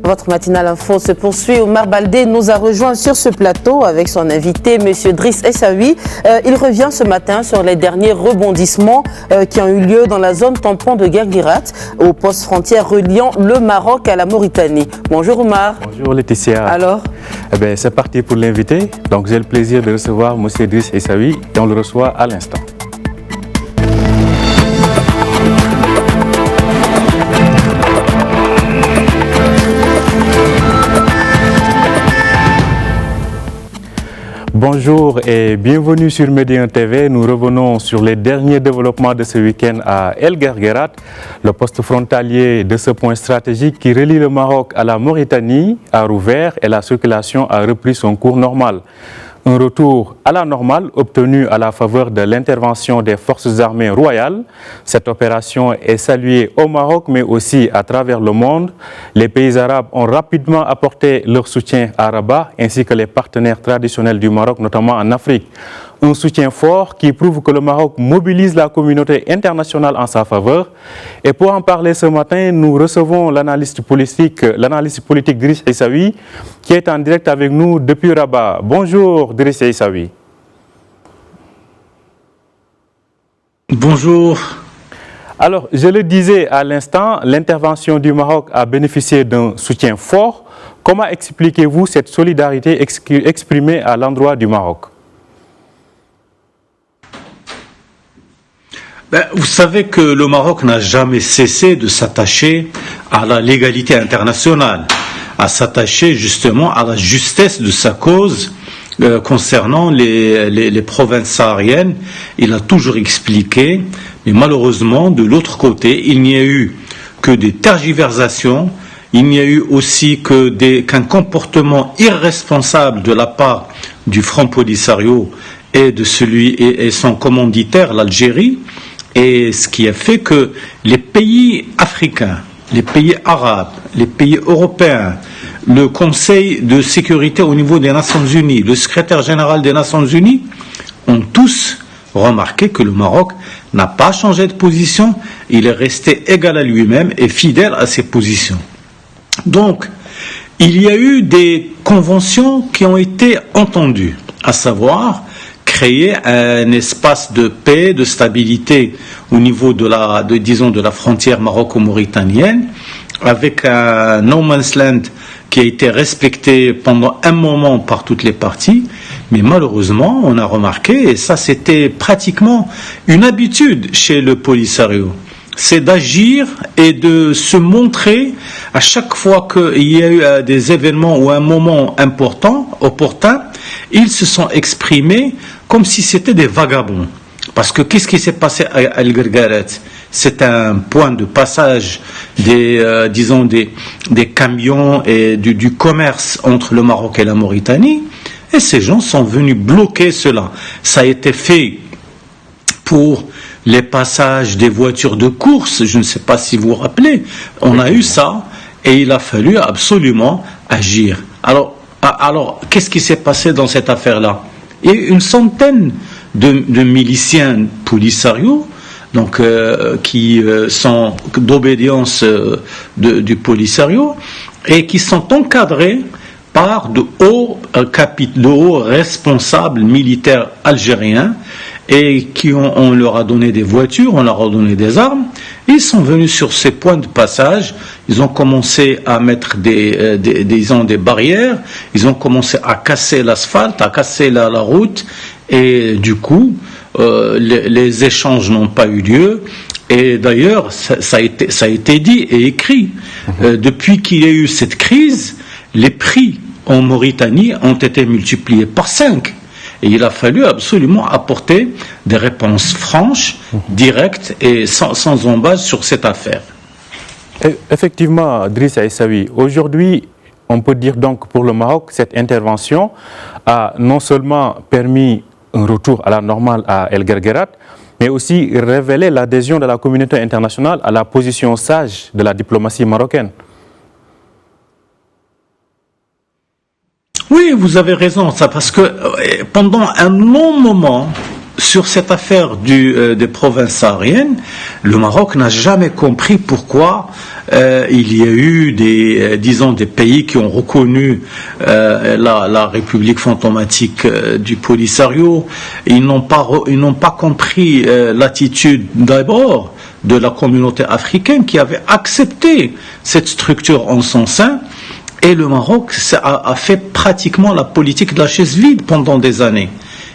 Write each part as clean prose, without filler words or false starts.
Votre matinale info se poursuit. Omar Baldé nous a rejoint sur ce plateau avec son invité, M. Driss Essaoui. Il revient ce matin sur les derniers rebondissements qui ont eu lieu dans la zone tampon de Guerguerat, au poste frontière reliant le Maroc à la Mauritanie. Bonjour Omar. Bonjour Laetitia. Alors c'est parti pour l'invité. Donc j'ai le plaisir de recevoir M. Driss Essaoui et on le reçoit à l'instant. Bonjour et bienvenue sur Média TV. Nous revenons sur les derniers développements de ce week-end à El Guerguerat, le poste frontalier de ce point stratégique qui relie le Maroc à la Mauritanie a rouvert et la circulation a repris son cours normal. Un retour à la normale obtenu à la faveur de l'intervention des forces armées royales. Cette opération est saluée au Maroc mais aussi à travers le monde. Les pays arabes ont rapidement apporté leur soutien à Rabat ainsi que les partenaires traditionnels du Maroc, notamment en Afrique. Un soutien fort qui prouve que le Maroc mobilise la communauté internationale en sa faveur. Et pour en parler ce matin, nous recevons l'analyste politique Driss Essaoui qui est en direct avec nous depuis Rabat. Bonjour Driss Essaoui. Bonjour. Alors, je le disais à l'instant, l'intervention du Maroc a bénéficié d'un soutien fort. Comment expliquez-vous cette solidarité exprimée à l'endroit du Maroc ? Vous savez que le Maroc n'a jamais cessé de s'attacher à la légalité internationale, à s'attacher justement à la justesse de sa cause concernant les provinces sahariennes. Il a toujours expliqué, mais malheureusement, de l'autre côté, il n'y a eu que des tergiversations, il n'y a eu aussi qu'un comportement irresponsable de la part du Front Polisario et son commanditaire, l'Algérie. Et ce qui a fait que les pays africains, les pays arabes, les pays européens, le Conseil de sécurité au niveau des Nations Unies, le secrétaire général des Nations Unies, ont tous remarqué que le Maroc n'a pas changé de position, il est resté égal à lui-même et fidèle à ses positions. Donc, il y a eu des conventions qui ont été entendues, à savoir créer un espace de paix, de stabilité au niveau de la frontière maroco-mauritanienne, avec un no man's land qui a été respecté pendant un moment par toutes les parties, mais malheureusement, on a remarqué, et ça c'était pratiquement une habitude chez le Polisario, c'est d'agir et de se montrer à chaque fois qu'il y a eu des événements ou un moment opportun, ils se sont exprimés comme si c'était des vagabonds. Parce que qu'est-ce qui s'est passé à El Guerguerat? C'est un point de passage des camions et du commerce entre le Maroc et la Mauritanie, et ces gens sont venus bloquer cela. Ça a été fait pour les passages des voitures de course, je ne sais pas si vous vous rappelez, on a eu ça, et il a fallu absolument agir. Alors qu'est-ce qui s'est passé dans cette affaire-là? Il y a eu une centaine de miliciens Polisario, donc qui sont d'obédience du Polisario et qui sont encadrés par de hauts responsables militaires algériens et on leur a donné des voitures, on leur a donné des armes. Ils sont venus sur ces points de passage, ils ont commencé à mettre des barrières, ils ont commencé à casser l'asphalte, à casser la route, et du coup, les échanges n'ont pas eu lieu. Et d'ailleurs, ça a été dit et écrit. Depuis qu'il y a eu cette crise, les prix en Mauritanie ont été multipliés par 5. Et il a fallu absolument apporter des réponses franches, directes et sans embâche sur cette affaire. Effectivement, Driss Essaoui, aujourd'hui, on peut dire donc pour le Maroc, cette intervention a non seulement permis un retour à la normale à El Guerguerat, mais aussi révélé l'adhésion de la communauté internationale à la position sage de la diplomatie marocaine. Oui, vous avez raison, ça, parce que pendant un long moment, sur cette affaire des provinces sahariennes, le Maroc n'a jamais compris pourquoi il y a eu des pays qui ont reconnu la République fantomatique du Polisario. Ils n'ont pas compris l'attitude d'abord de la communauté africaine qui avait accepté cette structure en son sein. Et le Maroc a fait pratiquement la politique de la chaise vide pendant des années.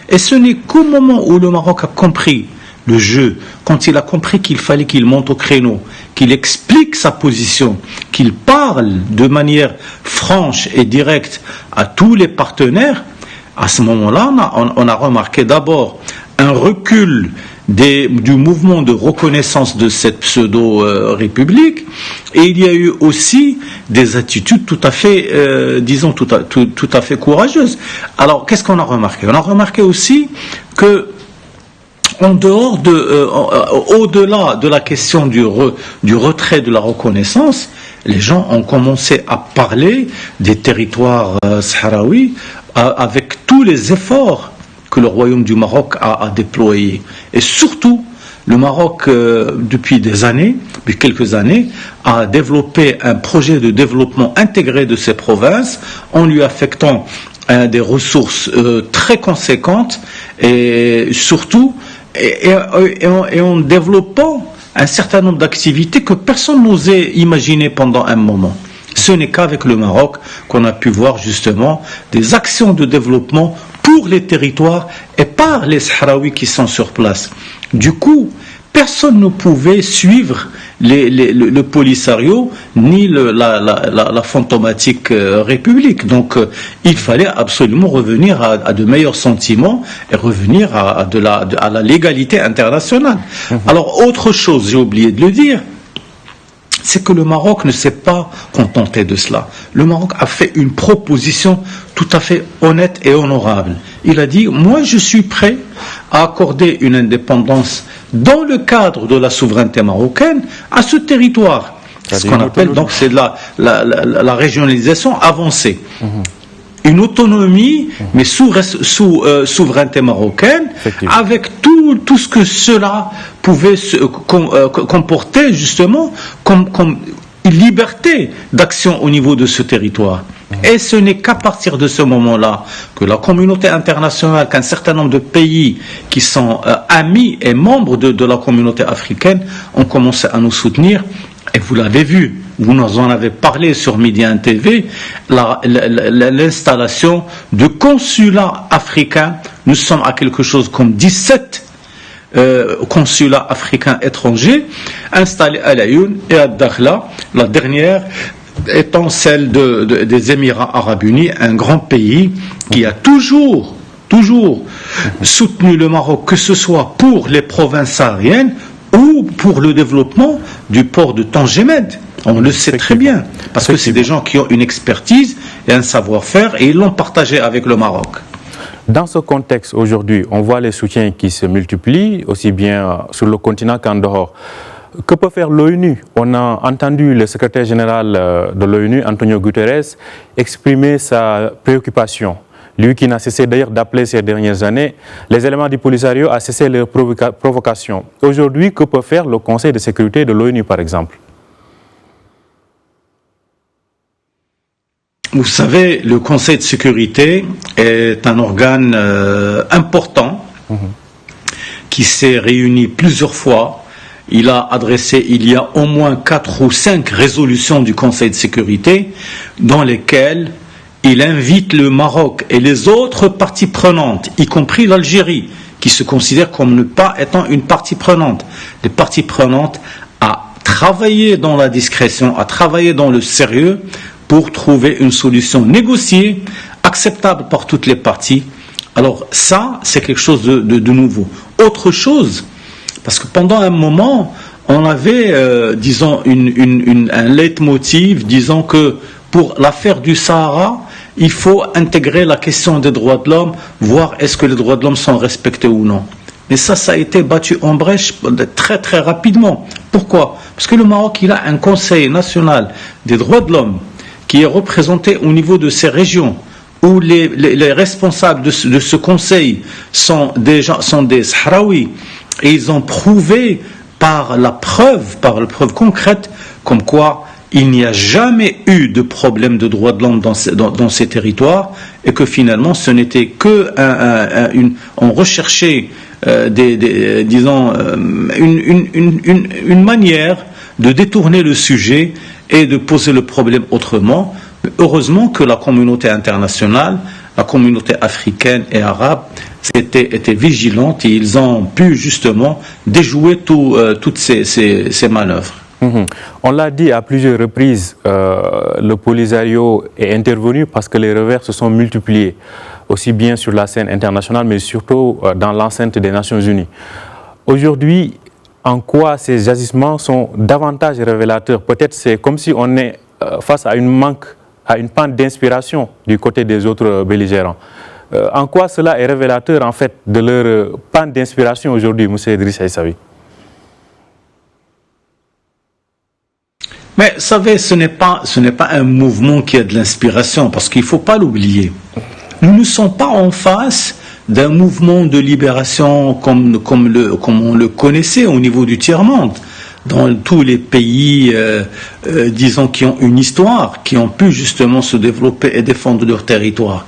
Et ce n'est qu'au moment où le Maroc a compris le jeu, quand il a compris qu'il fallait qu'il monte au créneau, qu'il explique sa position, qu'il parle de manière franche et directe à tous les partenaires, à ce moment-là, on a remarqué d'abord un recul du mouvement de reconnaissance de cette pseudo-république, et il y a eu aussi des attitudes tout à fait, tout à fait courageuses. Alors, qu'est-ce qu'on a remarqué? On a remarqué aussi que, en dehors au-delà de la question du retrait de la reconnaissance, les gens ont commencé à parler des territoires sahraouis avec tous les efforts que le Royaume du Maroc a déployé. Et surtout, le Maroc, depuis quelques années, a développé un projet de développement intégré de ces provinces en lui affectant des ressources très conséquentes et surtout et en développant un certain nombre d'activités que personne n'osait imaginer pendant un moment. Ce n'est qu'avec le Maroc qu'on a pu voir justement des actions de développement pour les territoires et par les Sahraouis qui sont sur place. Du coup, personne ne pouvait suivre le Polisario ni la fantomatique République. Donc, il fallait absolument revenir à de meilleurs sentiments et revenir à la légalité internationale. Alors, autre chose, j'ai oublié de le dire, c'est que le Maroc ne s'est pas contenté de cela. Le Maroc a fait une proposition tout à fait honnête et honorable. Il a dit, moi je suis prêt à accorder une indépendance dans le cadre de la souveraineté marocaine à ce territoire. Ce qu'on appelle, donc, c'est la régionalisation avancée. Une autonomie, mais sous souveraineté marocaine, avec tout ce que cela pouvait comporter justement comme une liberté d'action au niveau de ce territoire. Et ce n'est qu'à partir de ce moment-là que la communauté internationale, qu'un certain nombre de pays qui sont amis et membres de la communauté africaine ont commencé à nous soutenir. Et vous l'avez vu, vous nous en avez parlé sur Média TV, l'installation de consulats africains. Nous sommes à quelque chose comme 17 consulats africains étrangers installés à Laayoune et à Dakhla, la dernière étant celle des Émirats Arabes Unis, un grand pays qui a toujours soutenu le Maroc, que ce soit pour les provinces sahariennes ou pour le développement du port de Tangemed. On le sait très bien, parce que c'est des gens qui ont une expertise et un savoir-faire, et ils l'ont partagé avec le Maroc. Dans ce contexte, aujourd'hui, on voit les soutiens qui se multiplient, aussi bien sur le continent qu'en dehors. Que peut faire l'ONU? On a entendu le secrétaire général de l'ONU, Antonio Guterres, exprimer sa préoccupation. Lui qui n'a cessé d'ailleurs d'appeler ces dernières années les éléments du Polisario à cesser leurs provocations. Aujourd'hui, que peut faire le Conseil de sécurité de l'ONU, par exemple? Vous savez, le Conseil de sécurité est un organe important qui s'est réuni plusieurs fois. Il y a au moins 4 ou 5 résolutions du Conseil de sécurité dans lesquelles il invite le Maroc et les autres parties prenantes, y compris l'Algérie, qui se considère comme ne pas étant une partie prenante. Les parties prenantes à travailler dans la discrétion, à travailler dans le sérieux pour trouver une solution négociée, acceptable par toutes les parties. Alors ça, c'est quelque chose de nouveau. Autre chose, parce que pendant un moment, on avait, disons, un leitmotiv, disons que pour l'affaire du Sahara, il faut intégrer la question des droits de l'homme, voir est-ce que les droits de l'homme sont respectés ou non. Mais ça a été battu en brèche très très rapidement. Pourquoi? Parce que le Maroc, il a un Conseil national des droits de l'homme qui est représenté au niveau de ces régions où les responsables de ce conseil sont des Sahraouis, et ils ont prouvé par la preuve concrète, comme quoi il n'y a jamais eu de problème de droits de l'homme dans ces territoires, et que finalement ce n'était que on recherchait une manière de détourner le sujet et de poser le problème autrement. Heureusement que la communauté internationale, la communauté africaine et arabe étaient vigilantes, et ils ont pu justement déjouer toutes ces manœuvres. On l'a dit à plusieurs reprises, le Polisario est intervenu parce que les revers se sont multipliés, aussi bien sur la scène internationale, mais surtout dans l'enceinte des Nations Unies. Aujourd'hui, en quoi ces agissements sont davantage révélateurs? Peut-être c'est comme si on est face à une panne d'inspiration du côté des autres belligérants. En quoi cela est révélateur en fait de leur panne d'inspiration aujourd'hui, M. Driss Aissaoui? Mais vous savez, ce n'est pas un mouvement qui a de l'inspiration, parce qu'il ne faut pas l'oublier. Nous ne sommes pas en face d'un mouvement de libération comme on le connaissait au niveau du tiers-monde. Dans tous les pays, disons, qui ont une histoire, qui ont pu justement se développer et défendre leur territoire.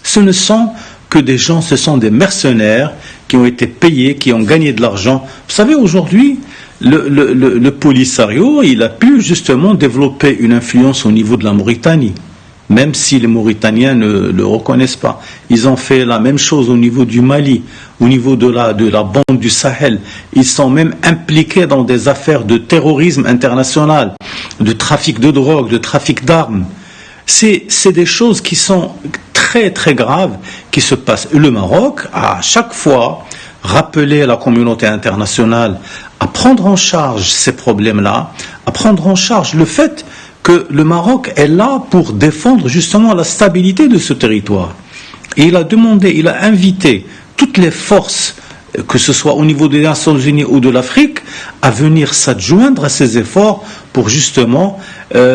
Ce ne sont que des gens, ce sont des mercenaires qui ont été payés, qui ont gagné de l'argent. Vous savez, aujourd'hui, le Polisario, il a pu justement développer une influence au niveau de la Mauritanie, même si les Mauritaniens ne le reconnaissent pas. Ils ont fait la même chose au niveau du Mali, au niveau de la bande du Sahel. Ils sont même impliqués dans des affaires de terrorisme international, de trafic de drogue, de trafic d'armes. C'est des choses qui sont très très graves qui se passent. Le Maroc a à chaque fois rappelé à la communauté internationale à prendre en charge ces problèmes-là, à prendre en charge le fait que le Maroc est là pour défendre justement la stabilité de ce territoire. Et il a invité toutes les forces, que ce soit au niveau des Nations Unies ou de l'Afrique, à venir s'adjoindre à ces efforts pour justement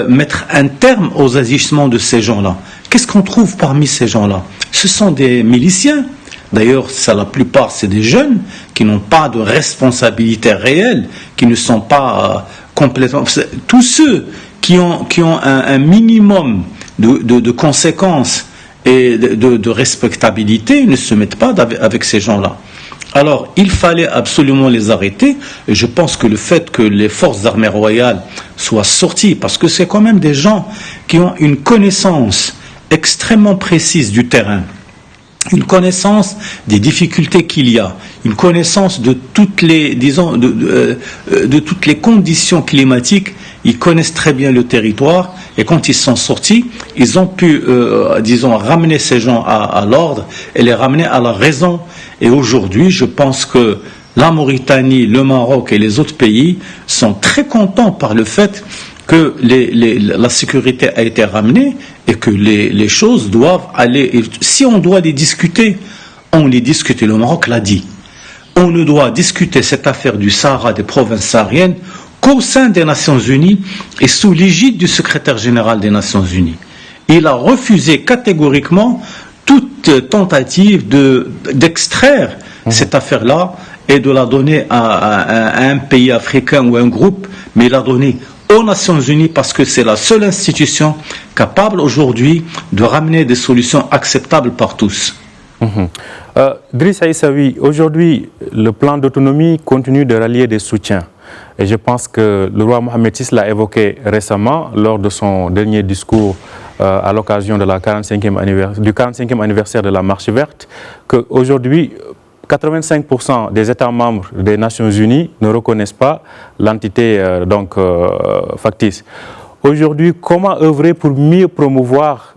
mettre un terme aux agissements de ces gens-là. Qu'est-ce qu'on trouve parmi ces gens-là? Ce sont des miliciens. D'ailleurs, la plupart, c'est des jeunes qui n'ont pas de responsabilité réelle, qui ne sont pas complètement... Tous ceux qui ont un minimum de conséquences et de respectabilité ne se mettent pas avec ces gens-là. Alors, il fallait absolument les arrêter, et je pense que le fait que les forces armées royales soient sorties, parce que c'est quand même des gens qui ont une connaissance extrêmement précise du terrain, une connaissance des difficultés qu'il y a, une connaissance de toutes les, disons, de toutes les conditions climatiques. Ils connaissent très bien le territoire, et quand ils sont sortis, ils ont pu, disons, ramener ces gens à l'ordre et les ramener à la raison. Et aujourd'hui, je pense que la Mauritanie, le Maroc et les autres pays sont très contents par le fait que la sécurité a été ramenée et que les choses doivent aller. Et si on doit les discuter, on les discute. Le Maroc l'a dit. On ne doit discuter cette affaire du Sahara, des provinces sahariennes, qu'au sein des Nations Unies et sous l'égide du secrétaire général des Nations Unies. Il a refusé catégoriquement toute tentative d'extraire cette affaire-là et de la donner à un pays africain ou un groupe, mais il l'a donné aux Nations Unies parce que c'est la seule institution capable aujourd'hui de ramener des solutions acceptables par tous. Driss Aissaoui, aujourd'hui, le plan d'autonomie continue de rallier des soutiens. Et je pense que le roi Mohamed VI l'a évoqué récemment lors de son dernier discours à l'occasion de du 45e anniversaire de la Marche verte, qu'aujourd'hui, 85% des États membres des Nations Unies ne reconnaissent pas l'entité factice. Aujourd'hui, comment œuvrer pour mieux promouvoir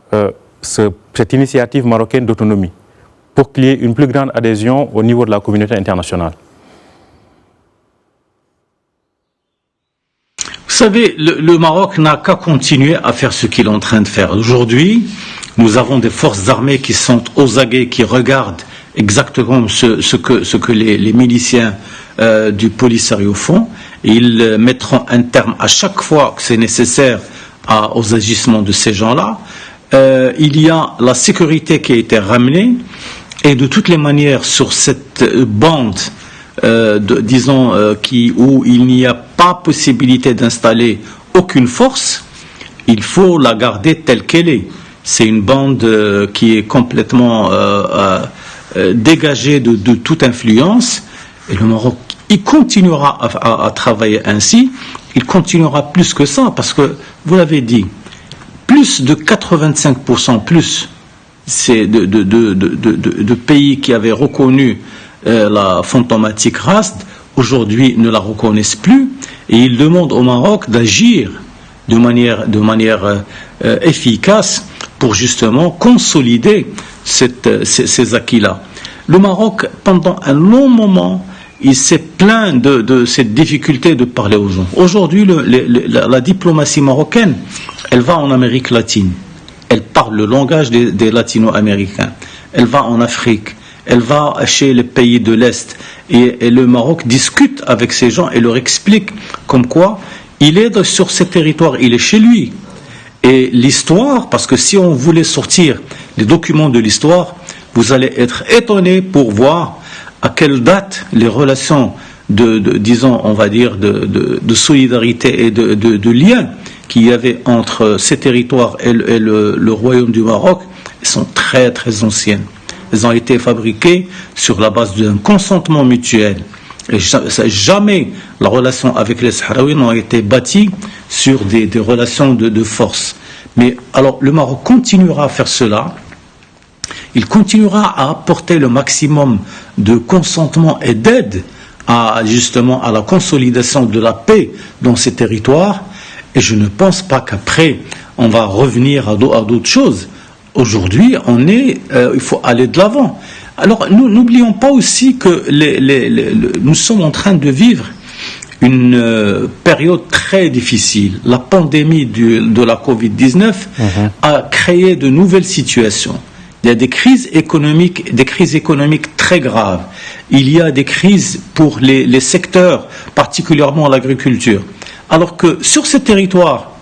cette initiative marocaine d'autonomie, pour qu'il y ait une plus grande adhésion au niveau de la communauté internationale? Vous savez, le Maroc n'a qu'à continuer à faire ce qu'il est en train de faire. Aujourd'hui, nous avons des forces armées qui sont aux aguets, qui regardent exactement ce que les miliciens du Polisario font. Et ils mettront un terme à chaque fois que c'est nécessaire aux agissements de ces gens-là. il y a la sécurité qui a été ramenée, et de toutes les manières, sur cette bande, où il n'y a pas possibilité d'installer aucune force, il faut la garder telle qu'elle est. C'est une bande qui est complètement dégagée de toute influence, et le Maroc, il continuera à travailler ainsi. Il continuera plus que ça, parce que, vous l'avez dit, plus de 85% plus c'est de pays qui avaient reconnu la fantomatique RASD, aujourd'hui ne la reconnaissent plus, et ils demandent au Maroc d'agir de manière efficace pour justement consolider ces acquis-là. Le Maroc, pendant un long moment, il s'est plaint de cette difficulté de parler aux gens. Aujourd'hui, la diplomatie marocaine, elle va en Amérique latine. Elle parle le langage des latino-américains. Elle va en Afrique. Elle va chez les pays de l'Est. Et le Maroc discute avec ces gens et leur explique comme quoi il est sur ces territoires, il est chez lui. Et l'histoire, parce que si on voulait sortir les documents de l'histoire, vous allez être étonné pour voir à quelle date les relations disons, on va dire, de solidarité et de lien qu'il y avait entre ces territoires et le royaume du Maroc sont très très anciennes. Elles ont été fabriquées sur la base d'un consentement mutuel. Et jamais la relation avec les Sahraouis n'a été bâtie sur des relations de force. Mais alors le Maroc continuera à faire cela. Il continuera à apporter le maximum de consentement et d'aide justement à la consolidation de la paix dans ces territoires. Et je ne pense pas qu'après, on va revenir à d'autres choses. Aujourd'hui, il faut aller de l'avant. Alors, nous n'oublions pas aussi que nous sommes en train de vivre une période très difficile. La pandémie de la Covid-19 a créé de nouvelles situations. Il y a des crises économiques très graves. Il y a des crises pour les secteurs, particulièrement l'agriculture. Alors que sur ces territoires,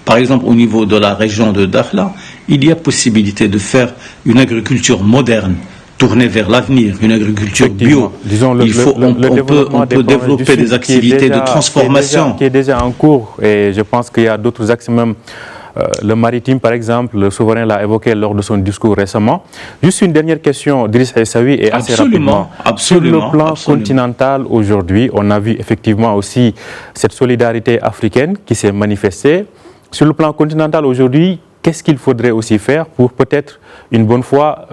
par exemple au niveau de la région de Dakhla, il y a possibilité de faire une agriculture moderne, tournée vers l'avenir, une agriculture bio. Disons, on peut développer des activités de transformation. Qui est déjà en cours, et je pense qu'il y a d'autres axes même. Le maritime, par exemple, le souverain l'a évoqué lors de son discours récemment. Juste une dernière question, Driss Aissaoui, et assez rapidement. Sur le plan continental, aujourd'hui, on a vu effectivement aussi cette solidarité africaine qui s'est manifestée. Sur le plan continental, aujourd'hui, qu'est-ce qu'il faudrait aussi faire pour peut-être, une bonne fois,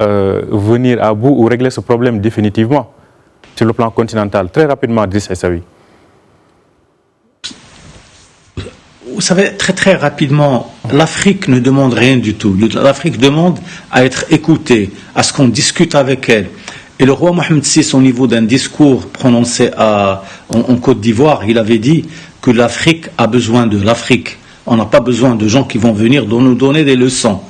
venir à bout ou régler ce problème définitivement sur le plan continental? Très rapidement, Driss Aissaoui. Vous savez, très très rapidement, l'Afrique ne demande rien du tout. L'Afrique demande à être écoutée, à ce qu'on discute avec elle. Et le roi Mohamed VI, au niveau d'un discours prononcé en Côte d'Ivoire, il avait dit que l'Afrique a besoin de l'Afrique. On n'a pas besoin de gens qui vont venir nous donner des leçons.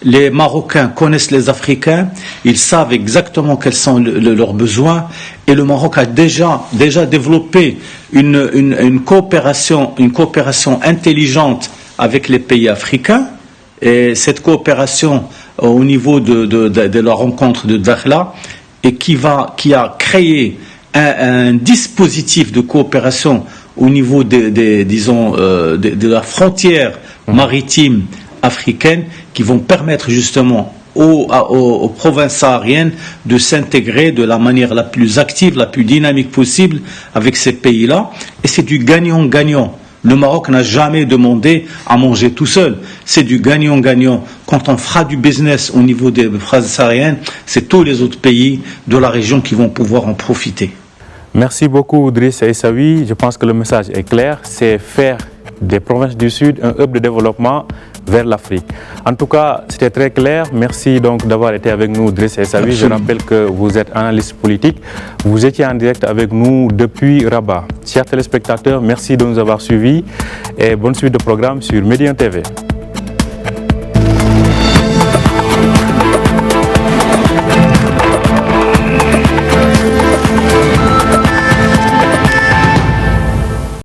Les Marocains connaissent les Africains, ils savent exactement quels sont leurs besoins, et le Maroc a déjà développé une coopération intelligente avec les pays africains, et cette coopération au niveau de la rencontre de Dakhla, et qui a créé un dispositif de coopération au niveau de la frontière maritime africaine, qui vont permettre justement aux provinces sahariennes de s'intégrer de la manière la plus active, la plus dynamique possible avec ces pays-là. Et c'est du gagnant-gagnant. Le Maroc n'a jamais demandé à manger tout seul. C'est du gagnant-gagnant. Quand on fera du business au niveau des provinces sahariennes, c'est tous les autres pays de la région qui vont pouvoir en profiter. Merci beaucoup, Driss Aissaoui. Je pense que le message est clair. C'est faire des provinces du Sud un hub de développement vers l'Afrique. En tout cas, c'était très clair. Merci donc d'avoir été avec nous, Driss Aissaoui. Je rappelle que vous êtes analyste politique. Vous étiez en direct avec nous depuis Rabat. Chers téléspectateurs, merci de nous avoir suivis et bonne suite de programme sur Médien TV.